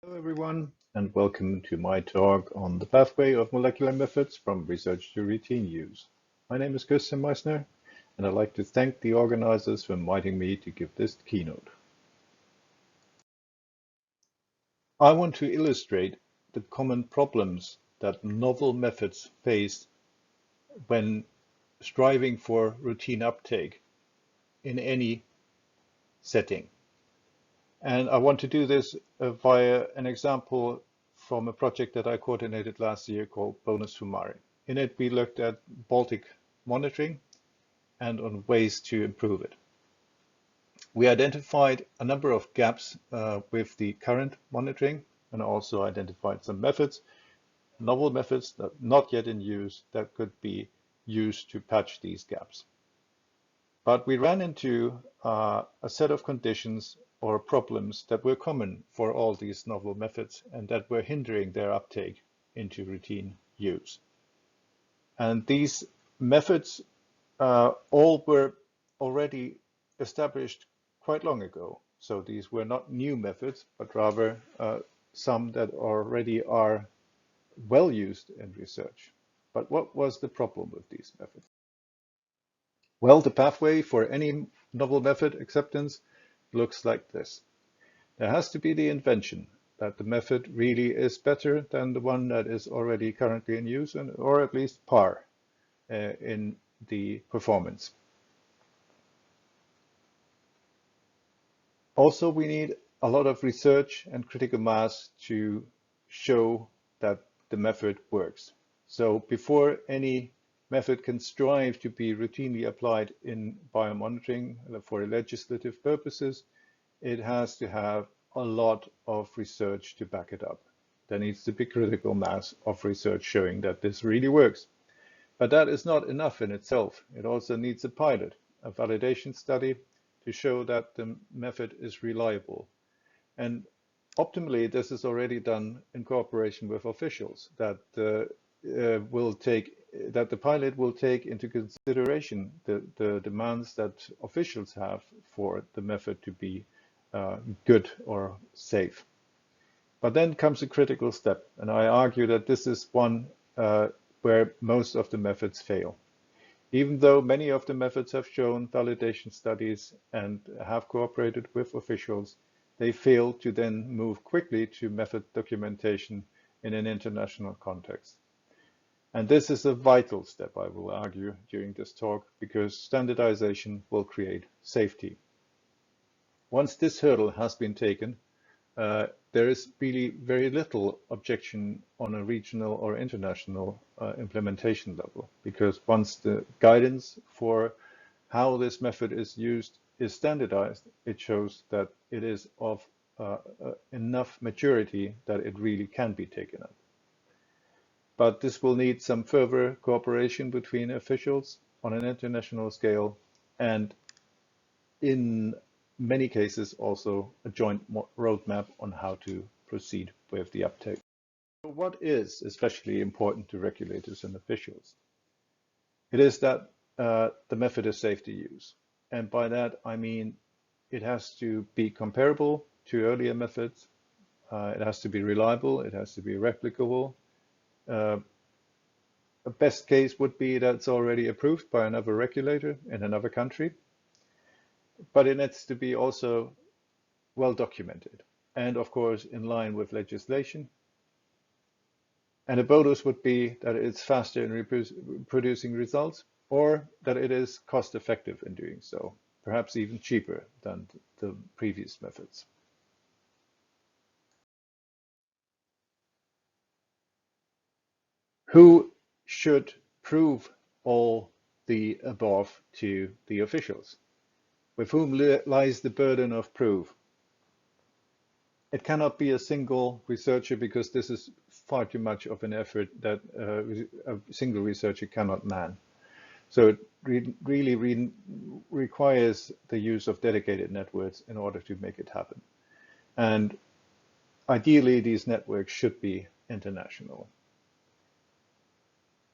Hello everyone, and welcome to my talk on the pathway of molecular methods from research to routine use. My name is Kristian Meissner, and I'd like to thank the organizers for inviting me to give this keynote. I want to illustrate the common problems that novel methods face when striving for routine uptake in any setting. And I want to do this via an example from a project that I coordinated last year called Bonus FUMARI. In it, we looked at Baltic monitoring and on ways to improve it. We identified a number of gaps with the current monitoring and also identified some methods, novel methods that not yet in use that could be used to patch these gaps. But we ran into a set of conditions or problems that were common for all these novel methods and that were hindering their uptake into routine use. And these methods all were already established quite long ago. So these were not new methods, but rather some that already are well used in research. But what was the problem with these methods? Well, the pathway for any novel method acceptance looks like this. There has to be the invention that the method really is better than the one that is already currently in use, or at least par in the performance. Also, we need a lot of research and critical mass to show that the method works. So before any method can strive to be routinely applied in biomonitoring for legislative purposes, it has to have a lot of research to back it up. There needs to be critical mass of research showing that this really works. But that is not enough in itself. It also needs a pilot, a validation study to show that the method is reliable. And optimally, this is already done in cooperation with officials that the pilot will take into consideration the demands that officials have for the method to be good or safe. But then comes a critical step, and I argue that this is one where most of the methods fail. Even though many of the methods have shown validation studies and have cooperated with officials, they fail to then move quickly to method documentation in an international context. And this is a vital step, I will argue, during this talk, because standardization will create safety. Once this hurdle has been taken, there is really very little objection on a regional or international implementation level, because once the guidance for how this method is used is standardized, it shows that it is of enough maturity that it really can be taken up. But this will need some further cooperation between officials on an international scale, and in many cases also a joint roadmap on how to proceed with the uptake. So what is especially important to regulators and officials? It is that the method is safe to use. And by that I mean it has to be comparable to earlier methods, it has to be reliable, it has to be replicable. A best case would be that it's already approved by another regulator in another country, but it needs to be also well documented and of course in line with legislation. And a bonus would be that it's faster in producing results, or that it is cost effective in doing so, perhaps even cheaper than the previous methods. Who should prove all the above to the officials? With whom lies the burden of proof? It cannot be a single researcher, because this is far too much of an effort that a single researcher cannot man. So it really requires the use of dedicated networks in order to make it happen. And ideally, these networks should be international.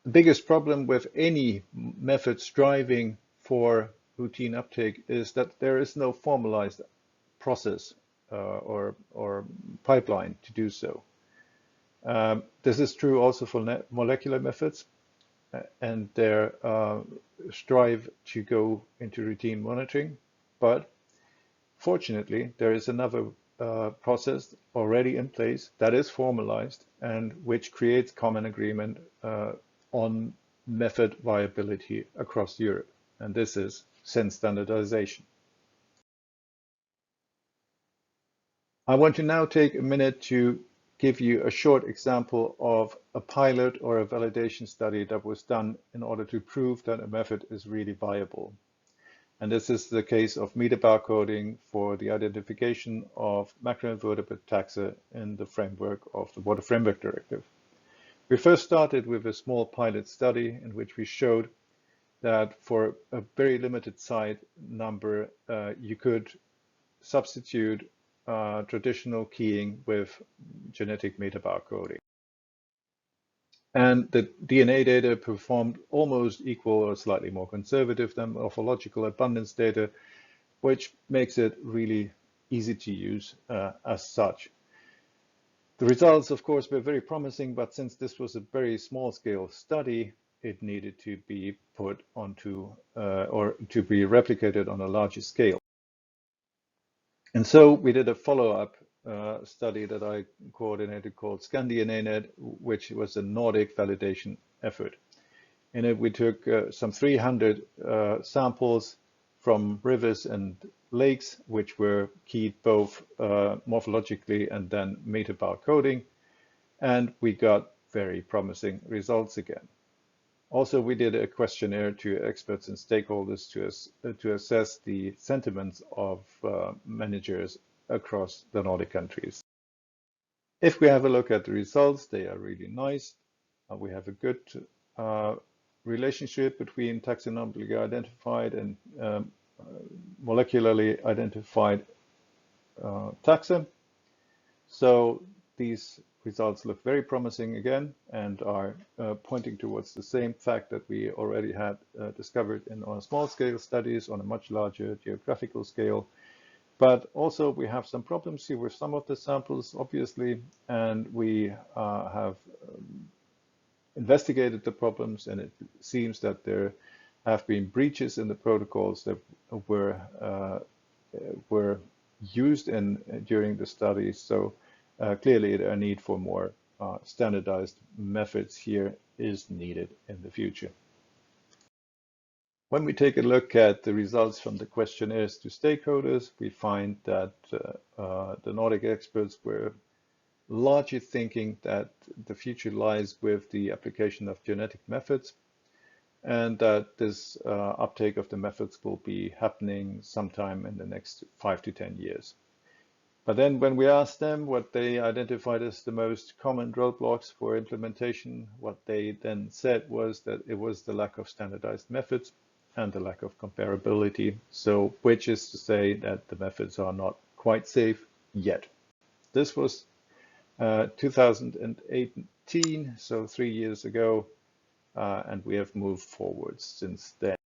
The biggest problem with any method striving for routine uptake is that there is no formalized process or pipeline to do so. This is true also for molecular methods and their strive to go into routine monitoring. But fortunately, there is another process already in place that is formalized and which creates common agreement on method viability across Europe. And this is CEN standardization. I want to now take a minute to give you a short example of a pilot or a validation study that was done in order to prove that a method is really viable. And this is the case of metabarcoding for the identification of macroinvertebrate taxa in the framework of the Water Framework Directive. We first started with a small pilot study in which we showed that for a very limited site number, you could substitute traditional keying with genetic metabarcoding. And the DNA data performed almost equal or slightly more conservative than morphological abundance data, which makes it really easy to use as such. The results, of course, were very promising, but since this was a very small scale study, it needed to be put onto or to be replicated on a larger scale. And so we did a follow-up study that I coordinated called ScanDNANet, which was a Nordic validation effort. In it, we took some 300 samples from rivers and lakes, which were keyed both morphologically and then metabarcoding, and we got very promising results again. Also, we did a questionnaire to experts and stakeholders to assess the sentiments of managers across the Nordic countries. If we have a look at the results, they are really nice. We have a good relationship between taxonomically identified and molecularly identified taxa. So these results look very promising again and are pointing towards the same fact that we already had discovered in our small-scale studies on a much larger geographical scale. But also we have some problems here with some of the samples, obviously, and we have investigated the problems, and it seems that there have been breaches in the protocols that were used during the study. So clearly, a need for more standardized methods here is needed in the future. When we take a look at the results from the questionnaires to stakeholders, we find that the Nordic experts were largely thinking that the future lies with the application of genetic methods, and that this uptake of the methods will be happening sometime in the next 5 to 10 years. But then when we asked them what they identified as the most common roadblocks for implementation, what they then said was that it was the lack of standardized methods and the lack of comparability. So, which is to say that the methods are not quite safe yet. This was 2018, so 3 years ago, and we have moved forward since then.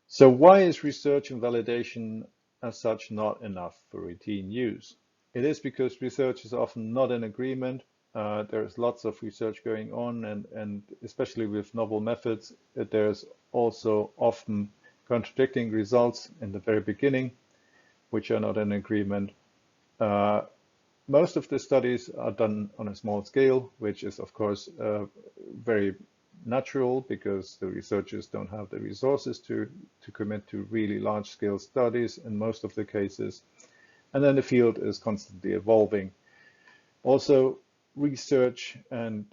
So why is research and validation as such not enough for routine use? It is because research is often not in agreement. There's lots of research going on, and especially with novel methods, there's also often contradicting results in the very beginning, which are not in agreement. Most of the studies are done on a small scale, which is of course very natural because the researchers don't have the resources to commit to really large scale studies in most of the cases. And then the field is constantly evolving. Also, research and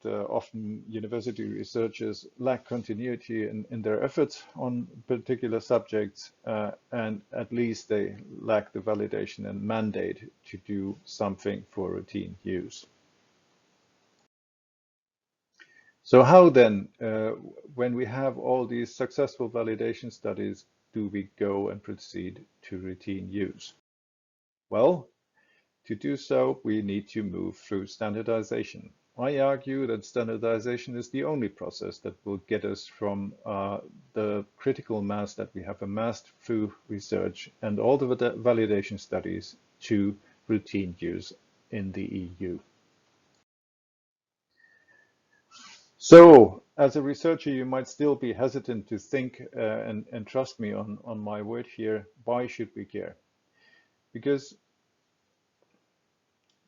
often university researchers lack continuity in their efforts on particular subjects, and at least they lack the validation and mandate to do something for routine use. So how then, when we have all these successful validation studies, do we go and proceed to routine use? Well, to do so, we need to move through standardization. I argue that standardization is the only process that will get us from the critical mass that we have amassed through research and all the validation studies to routine use in the EU. So, as a researcher, you might still be hesitant to think and trust me on my word here. Why should we care? Because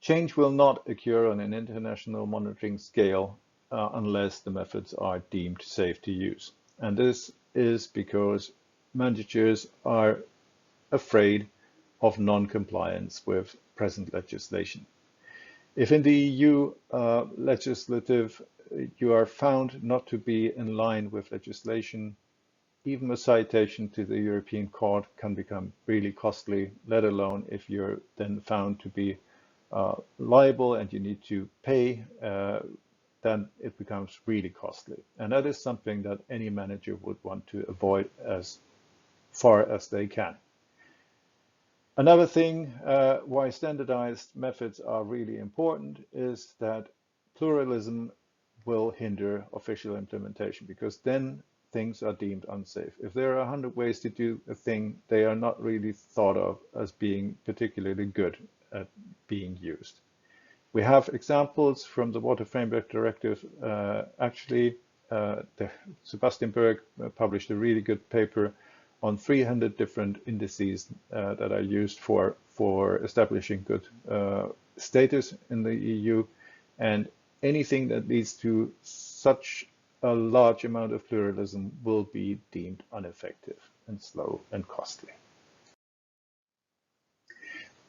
change will not occur on an international monitoring scale unless the methods are deemed safe to use. And this is because managers are afraid of non-compliance with present legislation. If in the EU legislative you are found not to be in line with legislation, even a citation to the European Court can become really costly, let alone if you're then found to be liable and you need to pay, then it becomes really costly. And that is something that any manager would want to avoid as far as they can. Another thing why standardized methods are really important is that pluralism will hinder official implementation, because then things are deemed unsafe. If there are 100 ways to do a thing, they are not really thought of as being particularly good at being used. We have examples from the Water Framework Directive. Sebastian Berg published a really good paper on 300 different indices that are used for establishing good status in the EU, and anything that leads to such a large amount of pluralism will be deemed ineffective and slow and costly.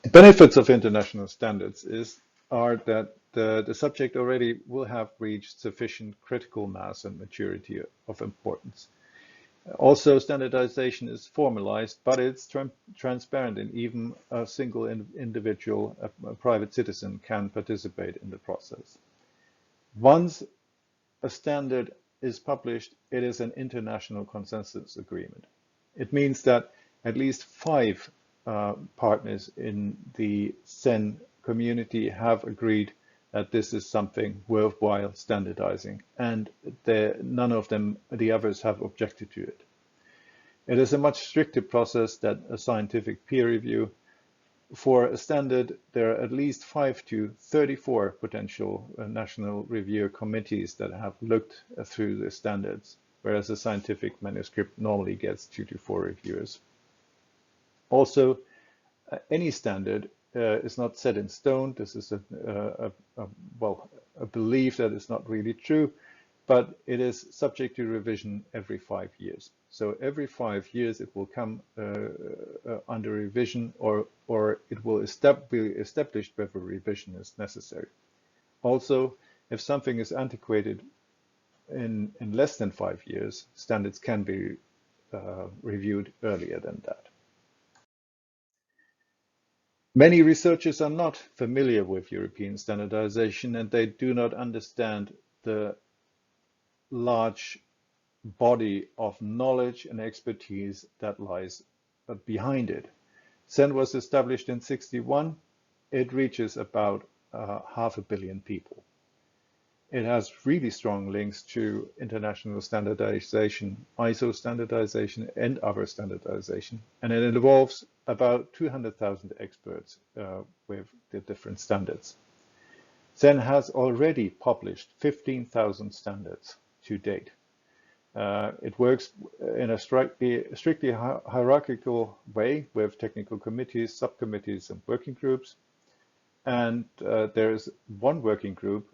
The benefits of international standards are that the subject already will have reached sufficient critical mass and maturity of importance. Also, standardization is formalized, but it's transparent, and even a single individual, a private citizen, can participate in the process. Once a standard is published, it is an international consensus agreement. It means that at least 5 partners in the CEN community have agreed that this is something worthwhile standardizing, and none of them, the others, have objected to it. It is a much stricter process than a scientific peer review. For a standard, there are at least 5 to 34 potential national review committees that have looked through the standards, whereas a scientific manuscript normally gets 2 to 4 reviewers. Also, any standard is not set in stone. This is a belief that is not really true, but it is subject to revision every 5 years. So every 5 years it will come under revision, or it will be established whether revision is necessary. Also, if something is antiquated in less than 5 years, standards can be reviewed earlier than that. Many researchers are not familiar with European standardization, and they do not understand the large body of knowledge and expertise that lies behind it. CEN was established in 1961. It reaches about 500 million people. It has really strong links to international standardization, ISO standardization, and other standardization, and it involves about 200,000 experts with the different standards. CEN has already published 15,000 standards to date. It works in a strictly hierarchical way with technical committees, subcommittees, and working groups. And there is one working group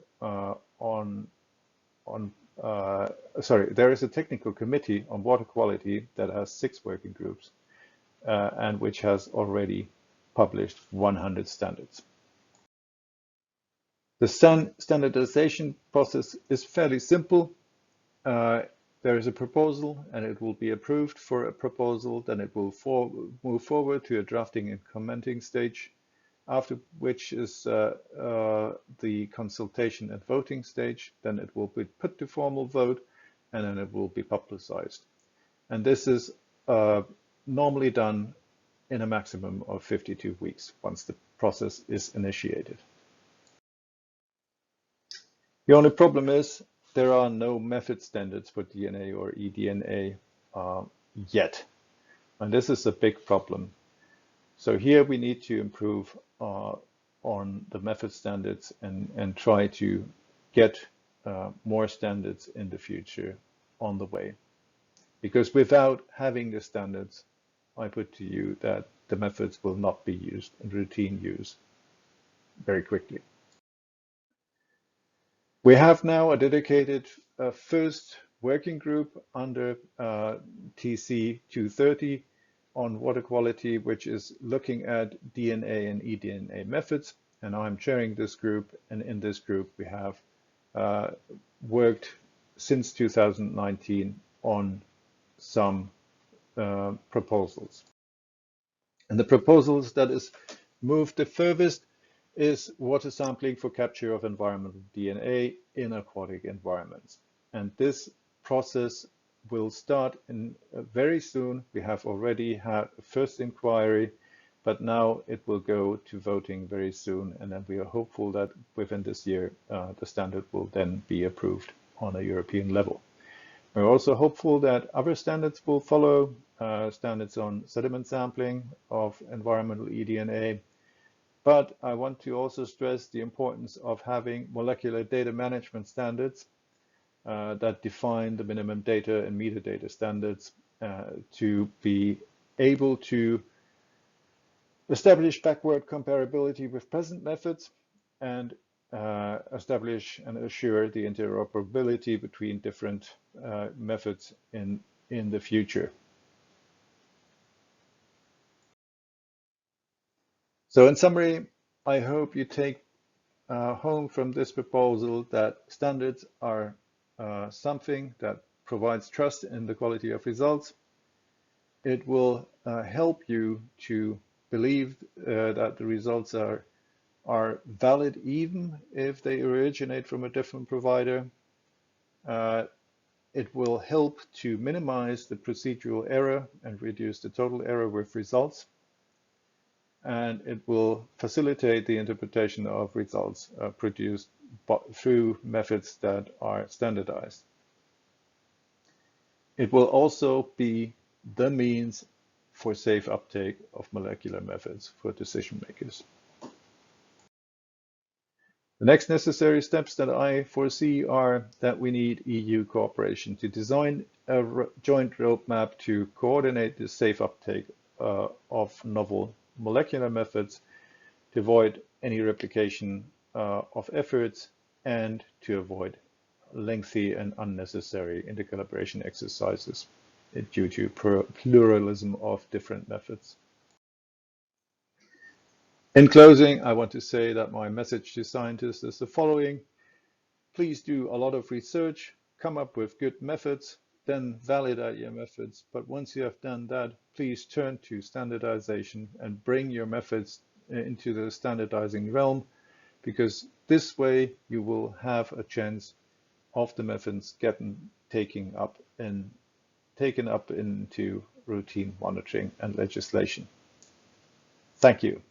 there is a technical committee on water quality that has 6 working groups and which has already published 100 standards. The standardization process is fairly simple. There is a proposal and it will be approved for a proposal, then it will move forward to a drafting and commenting stage, after which is the consultation and voting stage. Then it will be put to formal vote, and then it will be publicized. And this is normally done in a maximum of 52 weeks once the process is initiated. The only problem is there are no method standards for DNA or eDNA yet. And this is a big problem. So here we need to improve on the method standards and try to get more standards in the future on the way. Because without having the standards, I put to you that the methods will not be used in routine use very quickly. We have now a dedicated first working group under TC 230 on water quality, which is looking at DNA and eDNA methods. And I'm chairing this group. And in this group, we have worked since 2019 on some proposals. And the proposals that is moved the furthest is water sampling for capture of environmental DNA in aquatic environments. And this process will start in very soon. We have already had a first inquiry, but now it will go to voting very soon. And then we are hopeful that within this year, the standard will then be approved on a European level. We're also hopeful that other standards will follow, standards on sediment sampling of environmental eDNA. But I want to also stress the importance of having molecular data management standards that define the minimum data and metadata standards to be able to establish backward comparability with present methods and establish and assure the interoperability between different methods in the future. So in summary, I hope you take home from this proposal that standards are something that provides trust in the quality of results. It will help you to believe that the results are valid even if they originate from a different provider. It will help to minimize the procedural error and reduce the total error with results. And it will facilitate the interpretation of results produced through methods that are standardized. It will also be the means for safe uptake of molecular methods for decision makers. The next necessary steps that I foresee are that we need EU cooperation to design a joint roadmap to coordinate the safe uptake of novel molecular methods, to avoid any replication of efforts, and to avoid lengthy and unnecessary intercollaboration exercises due to pluralism of different methods. In closing, I want to say that my message to scientists is the following. Please do a lot of research, come up with good methods, then validate your methods. But once you have done that, please turn to standardization and bring your methods into the standardizing realm, because this way you will have a chance of the methods getting taken up into routine monitoring and legislation. Thank you.